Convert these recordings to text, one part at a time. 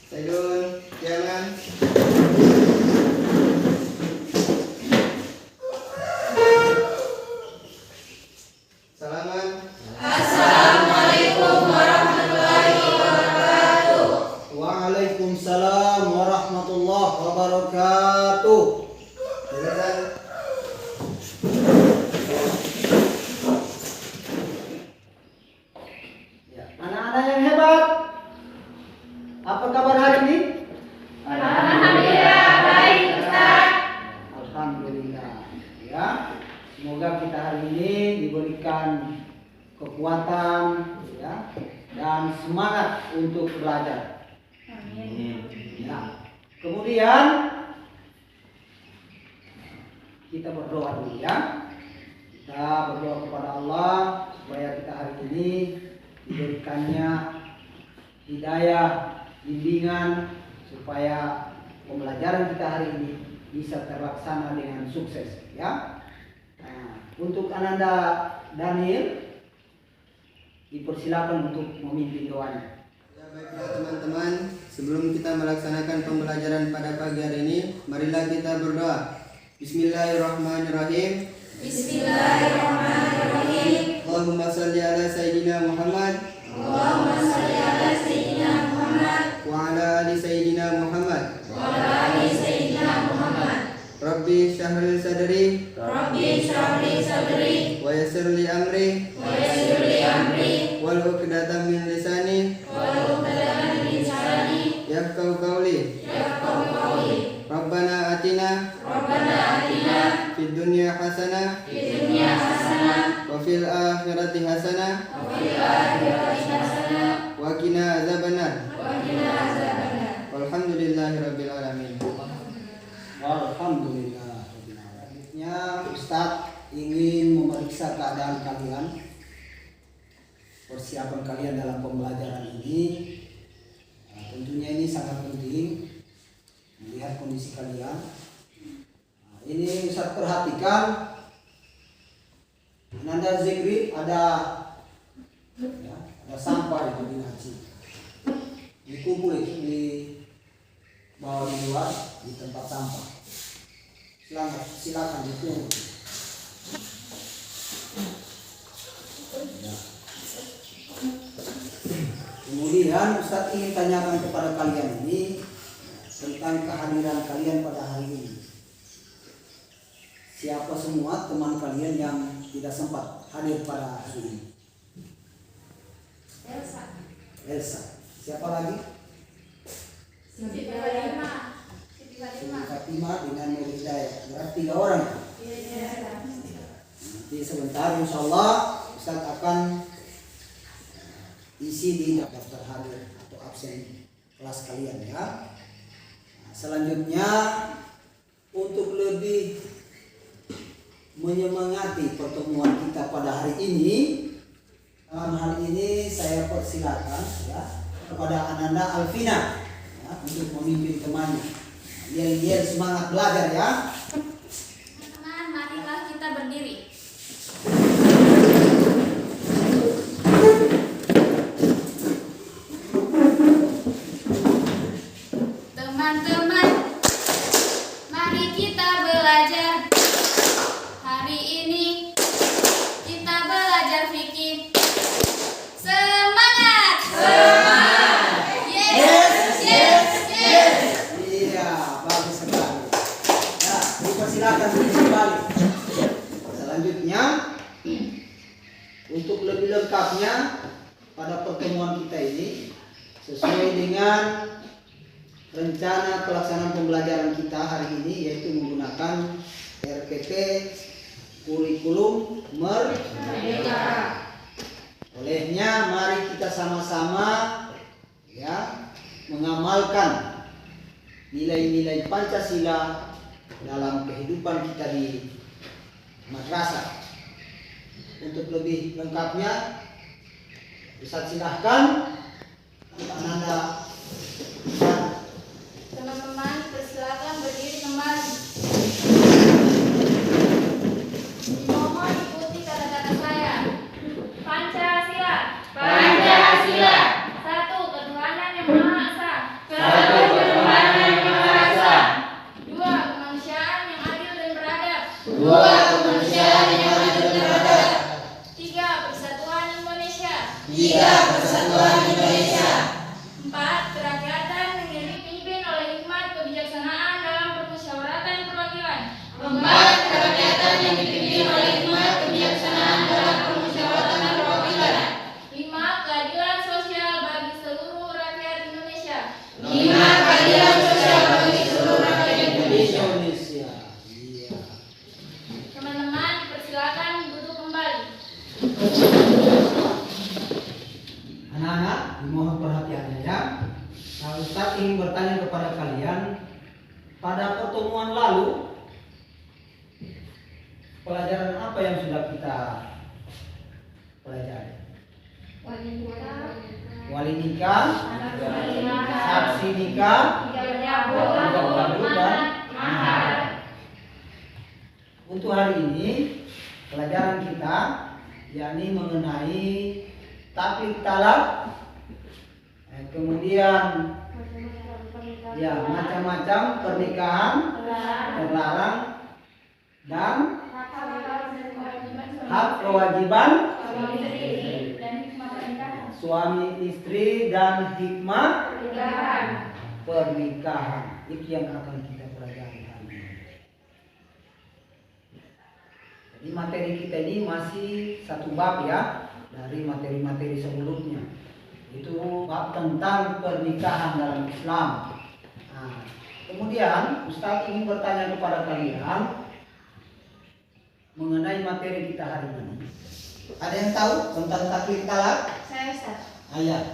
Saidun, jalan. Salaman. Assalamualaikum warahmatullahi wabarakatuh. Waalaikumsalam warahmatullahi wabarakatuh. Jalan. Ya, anak-anak yang hebat. Apa kabar hari ini? Alhamdulillah baik Ustaz. Alhamdulillah. Ya, semoga kita hari ini diberikan kekuatan, ya, dan semangat untuk belajar. Amin. Ya. Kemudian kita berdoa dulu ya. Kita berdoa kepada Allah supaya kita hari ini diberikannya hidayah, bimbingan supaya pembelajaran kita hari ini bisa terlaksana dengan sukses ya. Nah, untuk Ananda Daniel dipersilakan untuk memimpin doanya. Ya, baiklah teman-teman, sebelum kita melaksanakan pembelajaran pada pagi hari ini, marilah kita berdoa. Bismillahirrahmanirrahim. Bismillahirrahmanirrahim. Allahumma salli ala Sayyidina Muhammad Allahumma shalli ala sayyidina Muhammad wa ala ali Sayyidina Muhammad. wa ala ali sayyidina Muhammad. Rabbi syahril sadri Rabbi shrah li sadri wa yassir li amri wa yassir li amri wal 'uqdatam min lisani wa uqdatan min lisani yafqahu qawli. yafqahu qawli. Rabbana atina Rabbana atina fid dunya hasanah fid dunya hasanah wa fil akhirati hasanah wa fil akhirati hasanah wa qina adzabannar. wa qina adzabannar. Walhamdulillahirabbil alamin. Alhamdulillah. Selanjutnya Ustadz ingin memeriksa keadaan kalian, persiapan kalian dalam pembelajaran ini. Nah, tentunya ini sangat penting melihat kondisi kalian. Nah, ini Ustadz perhatikan, Ananda Zikri ada sampah itu di ngaji, dikumpul itu di bawah di luar di tempat sampah. Silakan dipungut. Ya. Kemudian Ustadz ingin tanyakan kepada kalian ini tentang kehadiran kalian pada hari ini. Siapa semua teman kalian yang tidak sempat hadir pada hari ini? Elsa. Siapa lagi? Siti Fatimah. Siti Fatimah dengan Nur Hidayah. Berarti 3 orang. Nanti sebentar insya Allah Ustaz akan isi di daftar hadir atau absen kelas kalian ya. Nah, selanjutnya untuk lebih menyemangati pertemuan kita pada hari ini, dalam hal ini saya persilakan ya kepada Ananda Alvina ya, untuk memimpin temannya. Yel semangat belajar ya. Teman-teman, marilah kita berdiri. Teman-teman, mari kita belajar. Hari ini kita belajar fikih. Semangat! Semangat! Yes! Iya, bagus sekali. Ya, dipersilakan kembali. Selanjutnya, untuk lebih lengkapnya pada pertemuan kita ini, sesuai dengan rencana pelaksanaan pembelajaran kita hari ini, yaitu menggunakan RPP Kurikulum Merdeka. Olehnya, mari kita sama-sama ya mengamalkan nilai-nilai Pancasila dalam kehidupan kita di madrasah. Untuk lebih lengkapnya, Ustaz silahkan Ananda. Teman-teman, persilakan berdiri kembali. Dimohon ikuti kata-kata saya. Pancasila. Pancasila. Satu, ketuhanan yang Maha Esa. 3. Persatuan Indonesia. 4. Kerakyatan yang dipimpin oleh hikmat kebijaksanaan dalam permusyawaratan perwakilan. 4. Kerakyatan yang dipimpin oleh hikmat kebijaksanaan dalam permusyawaratan perwakilan. 5. Keadilan sosial bagi seluruh rakyat Indonesia. 5. Keadilan sosial bagi seluruh rakyat Indonesia. Iya. Teman-teman, dipersilakan duduk kembali. Anak-anak, dimohon perhatiannya ya. Nah, Ustaz ingin bertanya kepada kalian, pada pertemuan lalu pelajaran apa yang sudah kita pelajari? Wali nikah, saksi nikah, ijab kabul dan mahar. Untuk hari ini pelajaran kita yakni mengenai taklid talak, kemudian ya macam-macam pernikahan terlarang dan hak kewajiban suami istri dan hikmah pernikahan. Itu yang akan kita pelajari hari ini. Jadi materi kita ini masih satu bab ya dari materi-materi sebelumnya. Itu bab tentang pernikahan dalam Islam. Nah, kemudian Ustaz ingin bertanya kepada kalian mengenai materi kita hari ini. Ada yang tahu tentang taklid talak? Saya Ustaz. Ayat.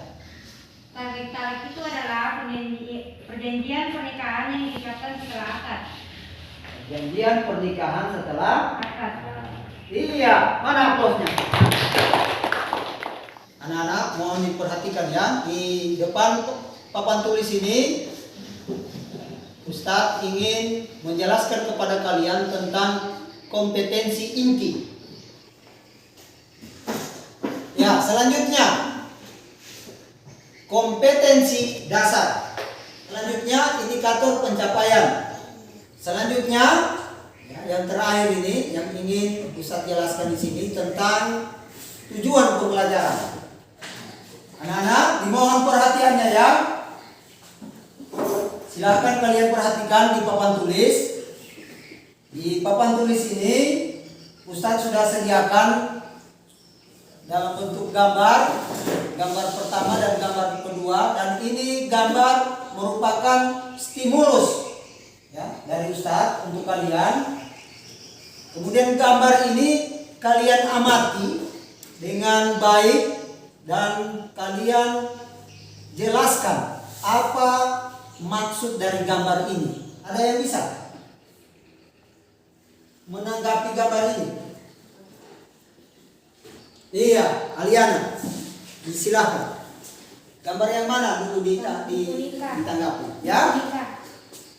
Taklid talak itu adalah perjanjian pernikahan yang diikrarkan setelah akad. Perjanjian pernikahan setelah Akad. Iya, mana aplausnya? Anak-anak mohon diperhatikan ya. Di depan papan tulis ini Ustadz ingin menjelaskan kepada kalian tentang kompetensi inti. Ya, selanjutnya kompetensi dasar. Selanjutnya indikator pencapaian. Selanjutnya ya, yang terakhir ini yang ingin Ustadz jelaskan di sini tentang tujuan pembelajaran. Anak-anak dimohon perhatiannya ya. Silakan kalian perhatikan di papan tulis. Di papan tulis ini Ustadz sudah sediakan dalam bentuk gambar pertama dan gambar kedua, dan ini gambar merupakan stimulus ya dari Ustadz untuk kalian. Kemudian gambar ini kalian amati dengan baik dan kalian jelaskan apa maksud dari gambar ini. Ada yang bisa menanggapi gambar ini? Iya, Aliana, silakan. Gambar yang mana dulu ditanggapi? Ya?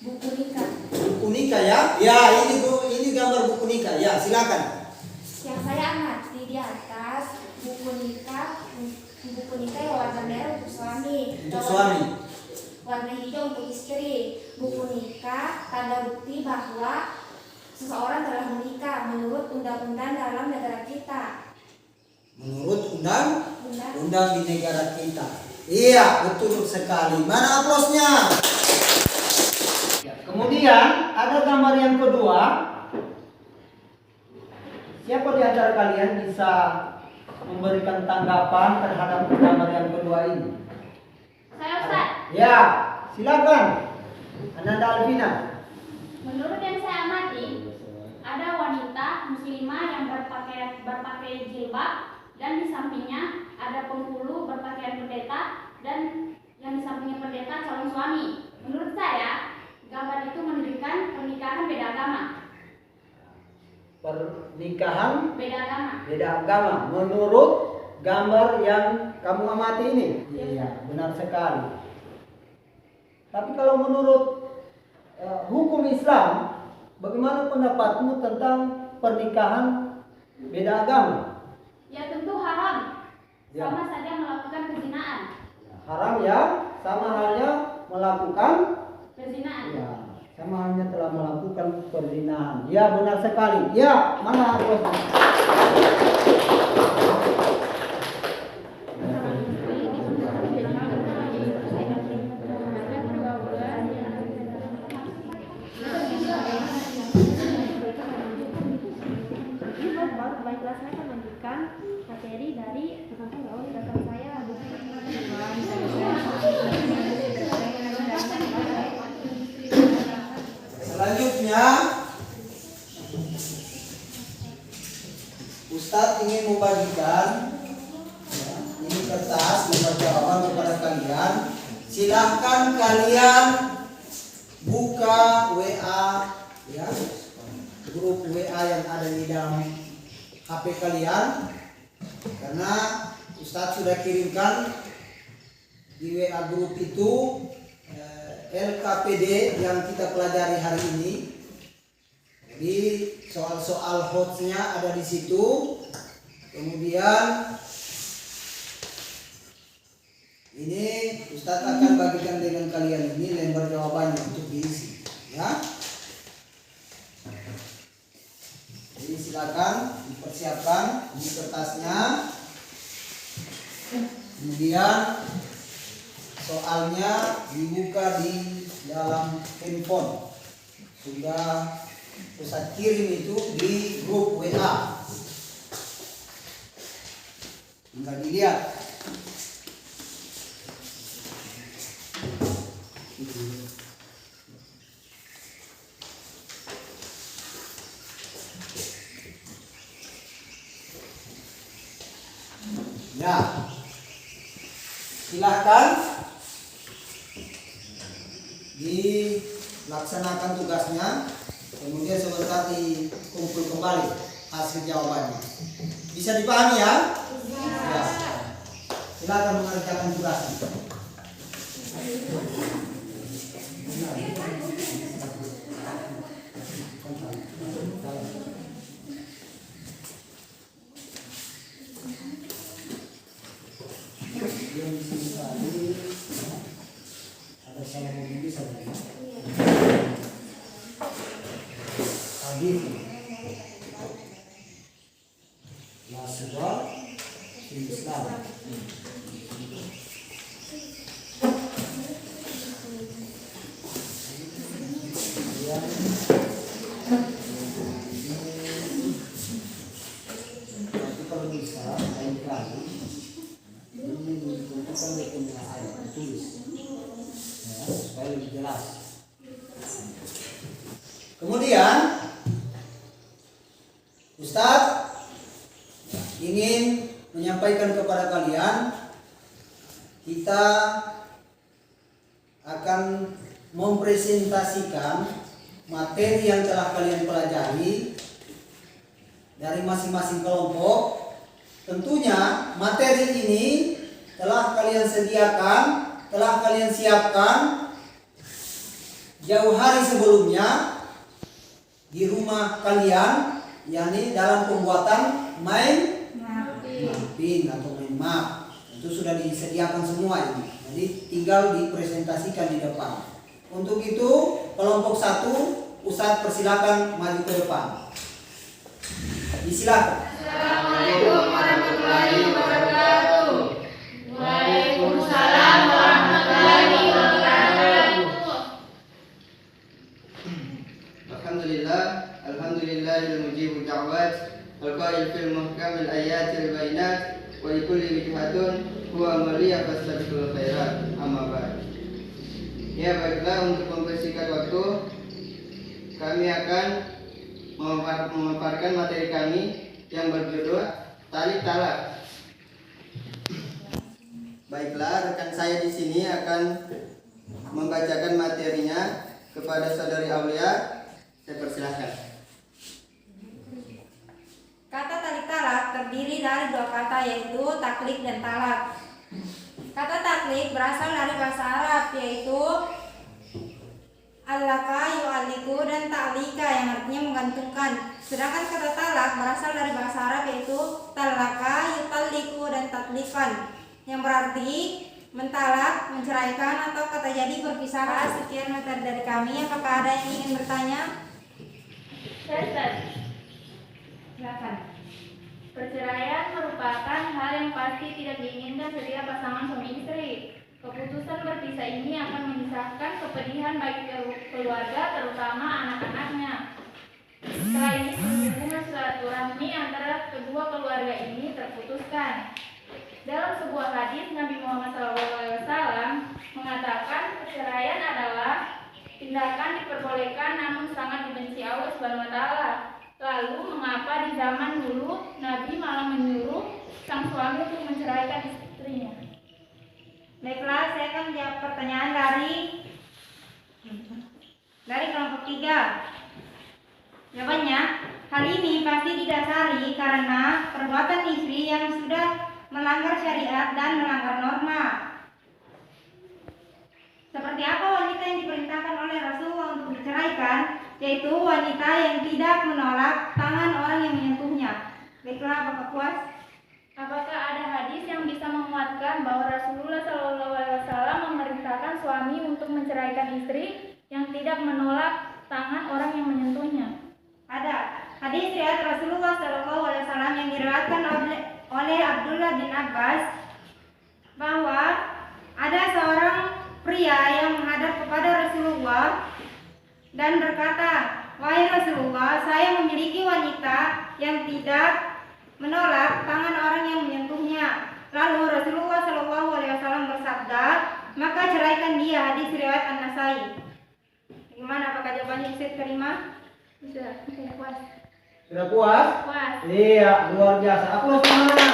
Buku nikah. Buku nikah ya? Ya, ini gambar buku nikah. Ya, silakan. Yang saya amati di atas buku nikah yang warna merah untuk suami. Untuk suami. Warna hijau untuk istri. Buku nikah tanda bukti bahwa seseorang telah menikah menurut undang-undang dalam negara kita. Menurut undang di negara kita. Iya, betul sekali. Mana aplausnya? Ya, kemudian ada gambar yang kedua. Siapa di antara kalian bisa memberikan tanggapan terhadap gambar yang kedua ini? Saya Ustaz. Ya, silakan. Ananda Alvina. Menurut yang saya amati, ada wanita muslimah yang berpakai jilbab, dan di sampingnya ada penghulu berpakaian pendeta, dan yang di sampingnya pendeta calon suami. Menurut saya, gambar itu menunjukkan pernikahan beda agama. Pernikahan Beda agama. menurut gambar yang kamu amati ini. Iya, benar sekali. Tapi kalau menurut hukum Islam, bagaimana pendapatmu tentang pernikahan beda agama? Ya tentu haram. Ya. Sama saja melakukan kezinaan. Haram ya, sama halnya melakukan Kezinaan. ya, sama halnya telah melakukan perzinahan. Ya, benar sekali. Ya, mana bos? Ya. silahkan kalian buka WA ya, grup WA yang ada di dalam HP kalian, karena Ustadz sudah kirimkan di WA grup itu LKPD yang kita pelajari hari ini. Jadi soal-soal hotnya ada di situ. Kemudian ini Ustadz akan bagikan dengan kalian ini lembar jawabannya untuk diisi, ya. Jadi silakan dipersiapkan di kertasnya. Kemudian soalnya dibuka di dalam handphone. Sudah Ustadz kirim itu di grup WA. Tinggal dilihat. Ya, silahkan dilaksanakan tugasnya, kemudian sebentar dikumpul kembali hasil jawabannya. Bisa dipahami ya? Ya. Silakan mengerjakan tugasnya. Ada salah ngomong bisa ya? Hadis la subah di Islam. Tapi kalau bisa lain kali ini ditentukan dengan ayat tertulis, ya, supaya lebih jelas. Kemudian Ustadz ingin menyampaikan kepada kalian, kita akan mempresentasikan materi yang telah kalian pelajari dari masing-masing kelompok. Tentunya materi ini telah kalian sediakan, telah kalian siapkan jauh hari sebelumnya di rumah kalian, yakni dalam pembuatan mind mapping atau mind map. Itu sudah disediakan semua ini. Jadi tinggal dipresentasikan di depan. Untuk itu kelompok 1, Ustadz persilakan maju ke depan. Disilakan. Assalamualaikum warahmatullahi wabarakatuh. Waalaikumsalam warahmatullahi wabarakatuh. Alhamdulillahil mujibud da'wat al-qail fil muhkamil ayatil bayinat wa likulli wijhatun huwa amaliya fastabiqul khairat. Amma ba'd. Ya, baiklah, untuk mempersingkat waktu, kami akan memaparkan materi kami yang berjudul Tarik Talak. Baiklah, rekan saya di sini akan membacakan materinya kepada saudari Aulia. Saya persilahkan. Kata tarik talak terdiri dari dua kata, yaitu taklik dan talak. Kata taklik berasal dari bahasa Arab, yaitu allaka yu'alliku dan ta'lika yang artinya menggantungkan. Sedangkan kata talak berasal dari bahasa Arab, yaitu talaka yutalliku dan tatlikan yang berarti mentalak, menceraikan, atau kata jadi berpisah. Sekian materi dari kami. Apakah ada yang ingin bertanya? Silakan. Perceraian merupakan hal yang pasti tidak diinginkan setiap pasangan suami istri. Keputusan berpisah ini akan menyisakan kepedihan bagi keluarga, terutama anak-anaknya. Setelah ini, hubungan silaturahmi antara kedua keluarga ini terputuskan. Dalam sebuah hadis, Nabi Muhammad SAW mengatakan perceraian adalah tindakan diperbolehkan namun sangat dibenci Allah Subhanahu wa Ta'ala. Lalu mengapa di zaman dulu Nabi malah menyuruh sang suami untuk menceraikan istrinya? Baiklah, saya akan menjawab pertanyaan dari kelompok 3. Jawabannya, hal ini pasti didasari karena perbuatan istri yang sudah melanggar syariat dan melanggar norma. Seperti apa wanita yang diperintahkan oleh Rasulullah untuk diceraikan, yaitu wanita yang tidak menolak tangan orang yang menyentuhnya. Baiklah, apakah puas? Apakah ada hadis yang bisa menguatkan bahwa Rasulullah SAW memerintahkan suami untuk menceraikan istri yang tidak menolak tangan orang yang menyentuhnya? Ada. Hadis riwayat Rasulullah SAW yang diriwayatkan oleh Abdullah bin Abbas bahwa ada seorang pria yang menghadap kepada Rasulullah dan berkata, "Wahai Rasulullah, saya memiliki wanita yang tidak menolak tangan orang yang menyentuhnya." Lalu Rasulullah SAW bersabda, "Maka ceraikan dia." Hadis riwayat An-Nasai. Bagaimana, apakah jawabannya bisa diterima? Bisa, puas. Sudah puas? Puas. Iya, luar biasa. Aku langsung mana?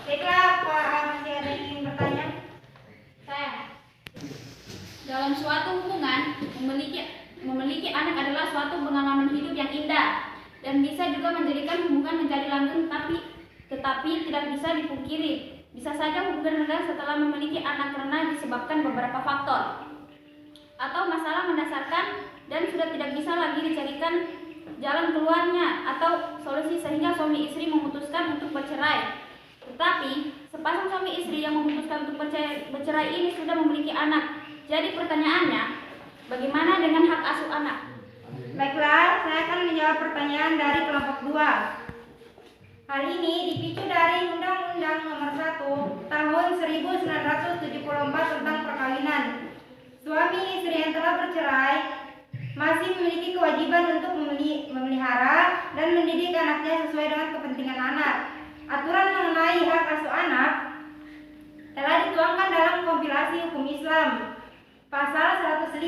Baiklah, Pak, masih ada yang ingin bertanya? Saya. Dalam suatu hubungan, memiliki anak adalah suatu pengalaman hidup yang indah dan bisa juga menjadikan hubungan menjadi langgeng, tetapi tidak bisa dipungkiri. Bisa saja hubungan gagal setelah memiliki anak karena disebabkan beberapa faktor atau masalah mendasarkan dan sudah tidak bisa lagi dicarikan jalan keluarnya atau solusi sehingga suami istri memutuskan untuk bercerai. Tetapi sepasang suami istri yang memutuskan untuk bercerai ini sudah memiliki anak. Jadi pertanyaannya, bagaimana dengan hak asuh anak? Baiklah, saya akan menjawab pertanyaan dari kelompok 2. Hal ini dipicu dari Undang-Undang Nomor 1 Tahun 1974 tentang perkawinan. Suami istri yang telah bercerai masih memiliki kewajiban untuk memelihara dan mendidik anaknya sesuai dengan kepentingan anak. Aturan mengenai hak asuh anak telah dituangkan dalam kompilasi hukum Islam. Pasal 105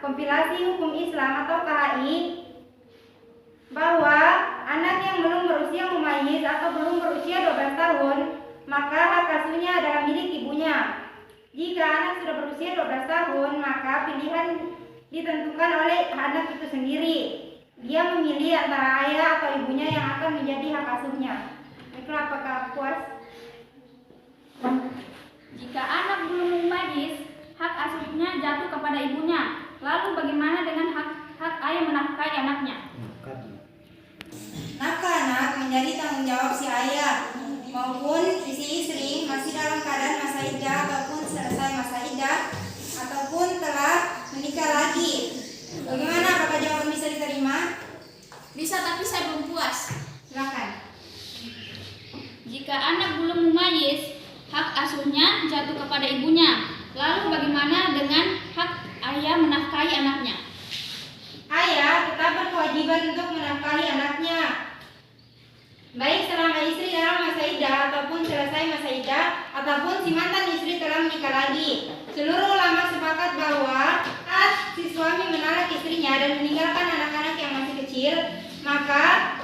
kompilasi hukum Islam atau KHI bahwa anak yang belum berusia mumayyiz atau belum berusia 12 tahun maka hak asuhnya adalah milik ibunya. Jika anak sudah berusia 12 tahun maka pilihan ditentukan oleh anak itu sendiri. Dia memilih antara ayah atau ibunya yang akan menjadi hak asuhnya. Baiklah, apakah puas? Jika anak belum mumayyiz, hak asuhnya jatuh kepada ibunya. Lalu bagaimana dengan hak ayah menafkahi anaknya? Nafkah anak menjadi tanggung jawab si ayah maupun si istri masih dalam keadaan masa iddah ataupun selesai masa iddah ataupun telah menikah lagi. Bagaimana, apakah jawaban bisa diterima? Bisa, tapi saya belum puas. Silakan. Jika anak belum mumayyiz, hak asuhnya jatuh kepada ibunya. Lalu bagaimana dengan hak ayah menafkahi anaknya? Ayah tetap berkewajiban untuk menafkahi anaknya, baik selama istri dalam masa iddah ataupun selesai masa iddah ataupun si mantan istri telah menikah lagi. Seluruh ulama sepakat bahwa saat si suami menalak istrinya dan meninggalkan anak-anak yang masih kecil, maka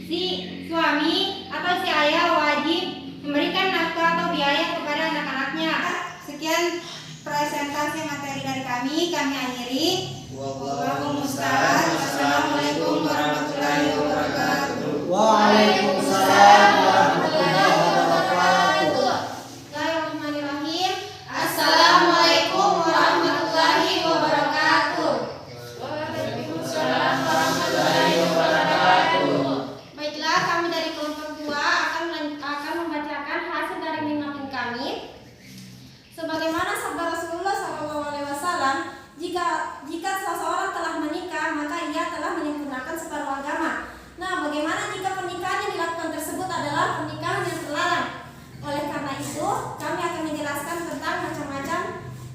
si suami atau si ayah wajib memberikan nafkah atau biaya kepada anak-anaknya. Sekian presentasi materi dari kami akhiri. Wallahu musta'an. Wassalamualaikum warahmatullahi wabarakatuh. Waalaikumsalam warahmatullahi wabarakatuh. Bismillahirrahmanirrahim. Assalamualaikum warahmatullahi wabarakatuh. Waalaikumsalam warahmatullahi wabarakatuh. Baiklah, kami dari kelompok 2 akan membacakan hasil dari mimapin kami. Sebagaimana sabda Rasulullah SAW, jika seseorang telah menikah maka ia telah menyempurnakan separuh agama. Nah, bagaimana jika pernikahan yang dilakukan tersebut adalah pernikahan yang terlarang? Oleh karena itu, kami akan menjelaskan tentang macam-macam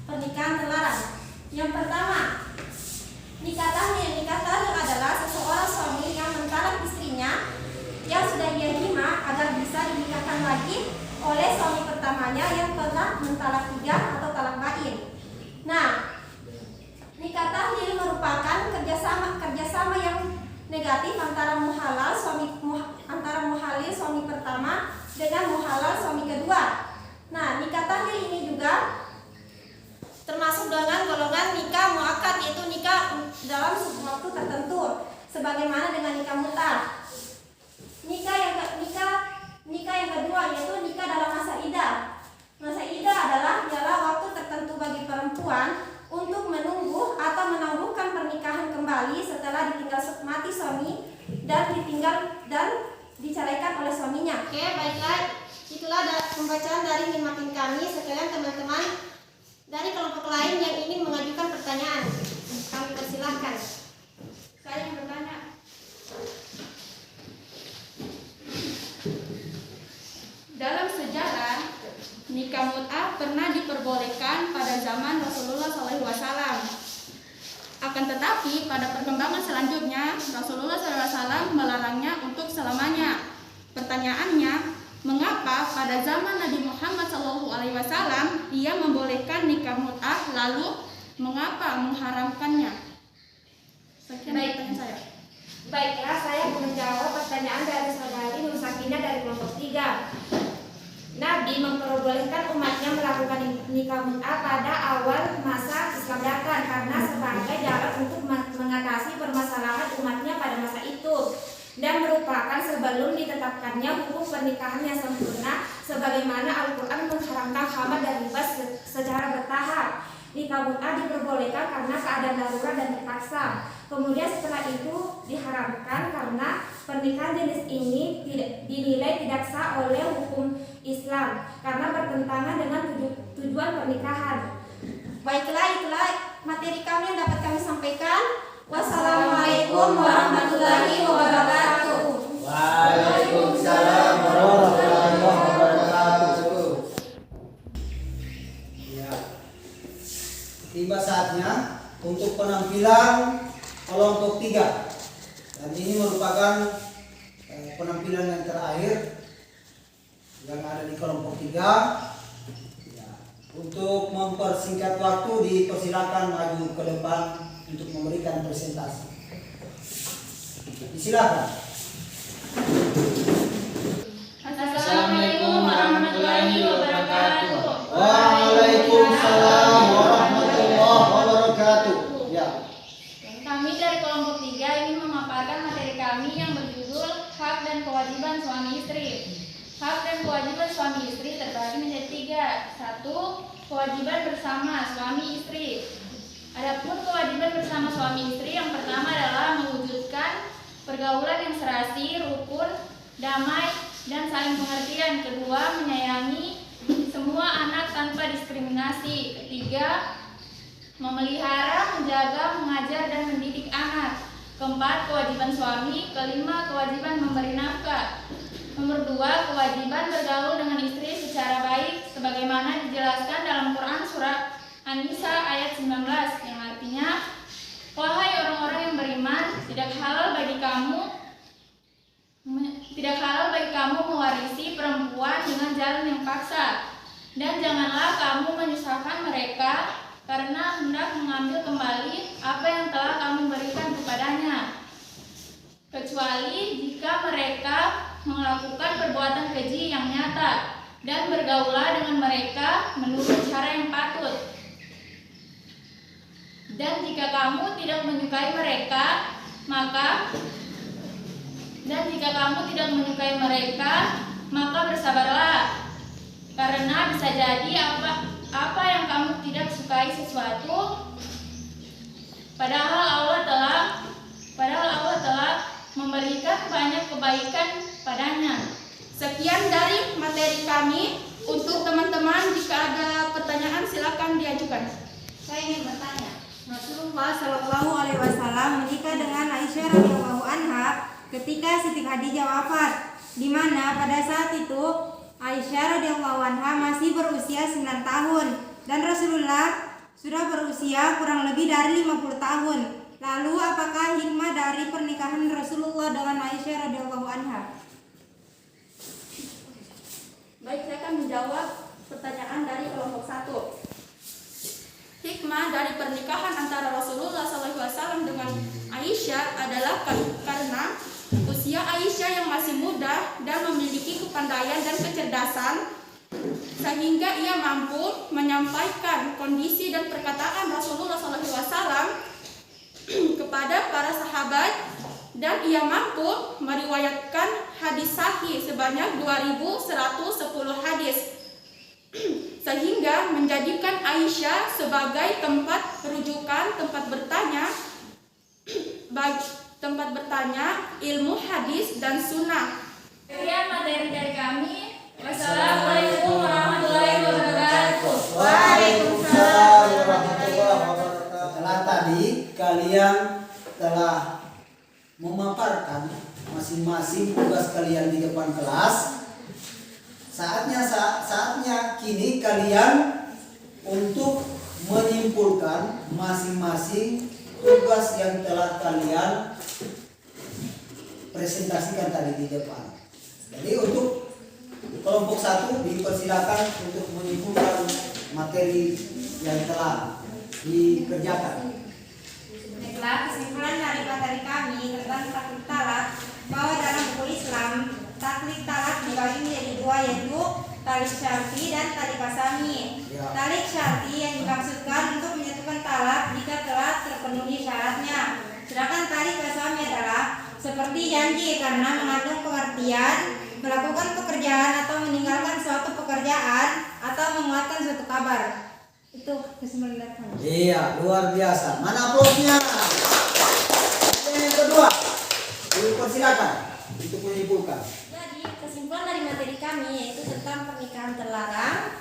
pernikahan terlarang. Yang pertama, nikah tahlil. Nikah tahlil adalah seseorang suami yang mentalak istrinya yang sudah ia jima agar bisa dinikahkan lagi oleh suami pertamanya yang pernah mentalak 3 atau talak bain. Nah, nikah tahlil merupakan kerjasama yang negatif antara antara muhalil suami pertama dengan muhalal suami kedua. Nah, nikah tahlil ini juga termasuk dengan golongan nikah muakkad, yaitu nikah dalam waktu tertentu, sebagaimana dengan nikah mut'ah. Nikah yang kedua yaitu nikah dalam masa iddah. Masa iddah ialah waktu tertentu bagi perempuan untuk menunggu atau menangguhkan pernikahan kembali setelah ditinggal mati suami dan diceraikan oleh suaminya. Oke, baiklah. Itulah pembacaan dari himmatin kami. Sekalian teman-teman dari kelompok lain yang ingin mengajukan pertanyaan, kami persilahkan. Saya yang bertanya. Dalam sejarah, nikah mut'ah pernah diperbolehkan pada zaman Rasulullah SAW. Akan tetapi pada perkembangan selanjutnya, Rasulullah SAW melarangnya untuk selamanya. Pertanyaannya, mengapa pada zaman Nabi Muhammad SAW ia membolehkan nikah mut'ah, lalu mengapa mengharamkannya? Sekian pertanyaan saya. Baiklah, saya menjawab pertanyaan dari saudari Nur Sakinah dari kelompok 3. Nabi memperbolehkan umatnya melakukan nikah mut'ah pada awal masa Islam datang karena sebagai jalan untuk mengatasi permasalahan umatnya pada masa itu dan merupakan sebelum ditetapkannya hukum pernikahan yang sempurna sebagaimana Al-Quran mengharamkan khamar dan riba secara bertahap. Nikah mut'ah diperbolehkan karena keadaan darurat dan terpaksa. Kemudian setelah itu diharamkan karena pernikahan jenis ini dinilai tidak sah oleh hukum Islam karena bertentangan dengan tujuan pernikahan. Baiklah, itulah materi kami yang dapat kami sampaikan. Wassalamualaikum warahmatullahi wabarakatuh. Waalaikumsalam warahmatullahi wabarakatuh. Ya. Tiba saatnya untuk penampilan kelompok 3. Dan ini merupakan penampilan yang terakhir yang ada di kelompok 3. Ya. Untuk mempersingkat waktu dipersilakan maju ke depan untuk memberikan presentasi. Silakan. Assalamualaikum warahmatullahi wabarakatuh. Waalaikumsalam warahmatullahi wabarakatuh. Ya. Kami dari kelompok 3 ingin memaparkan materi kami yang berjudul hak dan kewajiban suami istri. Hak dan kewajiban suami istri terbagi menjadi 3. 1. Kewajiban bersama suami istri. Adapun kewajiban bersama suami istri yang pertama adalah mewujudkan pergaulan yang serasi, rukun, damai, dan saling pengertian. Kedua, menyayangi semua anak tanpa diskriminasi. Ketiga, memelihara, menjaga, mengajar, dan mendidik anak. Keempat, kewajiban suami. Kelima, kewajiban memberi nafkah. Nomor 2, kewajiban bergaul dengan istri secara baik sebagaimana dijelaskan dalam Quran surat An-Nisa ayat 19 yang artinya, wahai orang-orang yang beriman, tidak halal bagi kamu mewarisi perempuan dengan jalan yang paksa, dan janganlah kamu menyusahkan mereka karena hendak mengambil kembali apa yang telah kamu berikan kepadanya, kecuali jika mereka melakukan perbuatan keji yang nyata, dan bergaulah dengan mereka menurut cara yang patut. Dan jika kamu tidak menyukai mereka, maka bersabarlah, karena bisa jadi apa yang kamu tidak sukai sesuatu, padahal Allah telah memberikan banyak kebaikan padanya. Sekian dari materi kami. Untuk teman-teman, jika ada pertanyaan silakan diajukan. Saya ingin bertanya. Rasulullah Shallallahu Alaihi Wasallam menikah dengan Aisyah radhiyallahu anha ketika Siti Khadijah wafat, di mana pada saat itu Aisyah radhiyallahu anha masih berusia 9 tahun dan Rasulullah sudah berusia kurang lebih dari 50 tahun. Lalu apakah hikmah dari pernikahan Rasulullah dengan Aisyah radhiyallahu anha? Baik, saya akan menjawab pertanyaan dari kelompok 1. Hikmah dari pernikahan antara Rasulullah SAW dengan Aisyah adalah karena usia Aisyah yang masih muda kepandaian dan kecerdasan sehingga ia mampu menyampaikan kondisi dan perkataan Rasulullah SAW kepada para sahabat, dan ia mampu meriwayatkan hadis sahih sebanyak 2110 hadis sehingga menjadikan Aisyah sebagai tempat rujukan, tempat bertanya ilmu hadis dan sunnah. Sekian materi dari kami. Wassalamualaikum warahmatullahi wabarakatuh. Waalaikumsalam warahmatullahi wabarakatuh. Setelah tadi kalian telah memaparkan masing-masing tugas kalian di depan kelas, saatnya kini kalian untuk menyimpulkan masing-masing tugas yang telah kalian presentasikan tadi di depan. Jadi untuk kelompok 1 dipersilakan untuk menyimpulkan materi yang telah dikerjakan. Baiklah, kesimpulan dari materi kami tentang taklid talak bahwa dalam buku Islam taklid talak dibagi menjadi dua, yaitu talik syarti dan talik qasami. Ya. Talik syarti yang dimaksudkan untuk menyatukan talak jika telah terpenuhi syaratnya. Sedangkan talik qasami adalah seperti janji karena mengandung pengertian melakukan pekerjaan atau meninggalkan suatu pekerjaan atau menguatkan suatu kabar. Itu kesimpulan dari kami. Iya, luar biasa. Mana aplausnya? Yang kedua, dipersilakan untuk menyimpulkan. Jadi kesimpulan dari materi kami yaitu tentang pernikahan terlarang.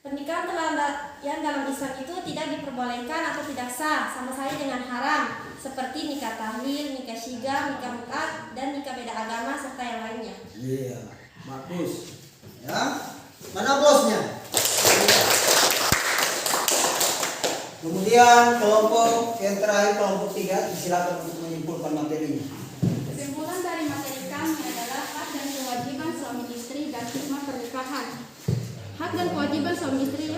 Pernikahan terlarang yang dalam Islam itu tidak diperbolehkan atau tidak sah, sama saja dengan haram, seperti nikah tahlil, nikah syigah, nikah mut'at, dan nikah beda agama serta yang lainnya. Iya, bagus. Ya, mana aplausnya? Kemudian kelompok yang terakhir, kelompok 3, silakan untuk menyimpulkan materinya. Kesimpulan dari materi kami adalah hak dan kewajiban suami istri dan hikmah pernikahan. Hak dan kewajiban suami istri,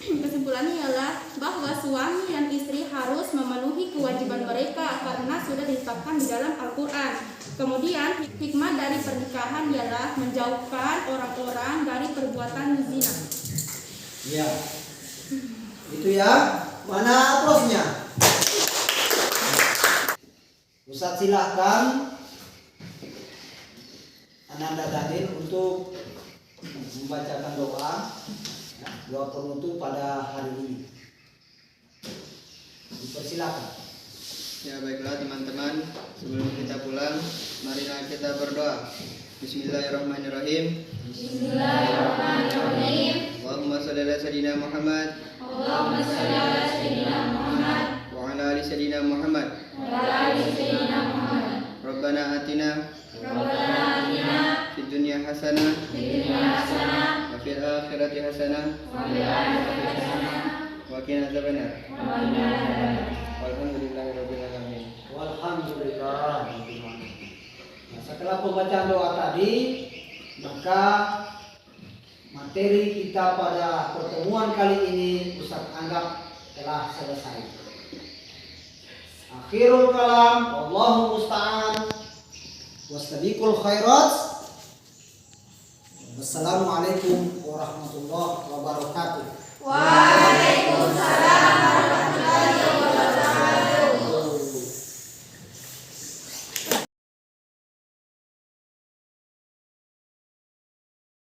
kesimpulannya ialah bahwa suami dan istri harus memenuhi kewajiban mereka karena sudah ditetapkan di dalam Al-Quran. Kemudian hikmah dari pernikahan ialah menjauhkan orang-orang dari perbuatan zina. Iya, itu ya. Mana aplausnya? Ustaz silakan Ananda Daniel untuk membacakan doa penutup pada hari ini. Dipersilakan. Ya baiklah teman-teman, sebelum kita pulang, marilah kita berdoa. Bismillahirrahmanirrahim. Bismillahirrahmanirrahim. Allahumma shalli ala sayyidina Muhammad Allahumma shalli ala sayyidina Muhammad wa ala ali sayyidina Muhammad. wa ala ali sayyidina Muhammad. Rabbana atina Rabbana atina fid dunya hasanah fid dunya hasanah wa fil akhirati hasanah wa fil akhirati hasanah wa qina adzabannar. wa qina adzabannar. Walhamdulillahirabbil alamin. Walhamdulillah. Nah, setelah pembacaan doa tadi, maka materi kita pada pertemuan kali ini Ustaz anggap telah selesai. Akhirul kalam, Allahu musta'an. Wastabiqul khairat. Wassalamualaikum warahmatullahi wabarakatuh.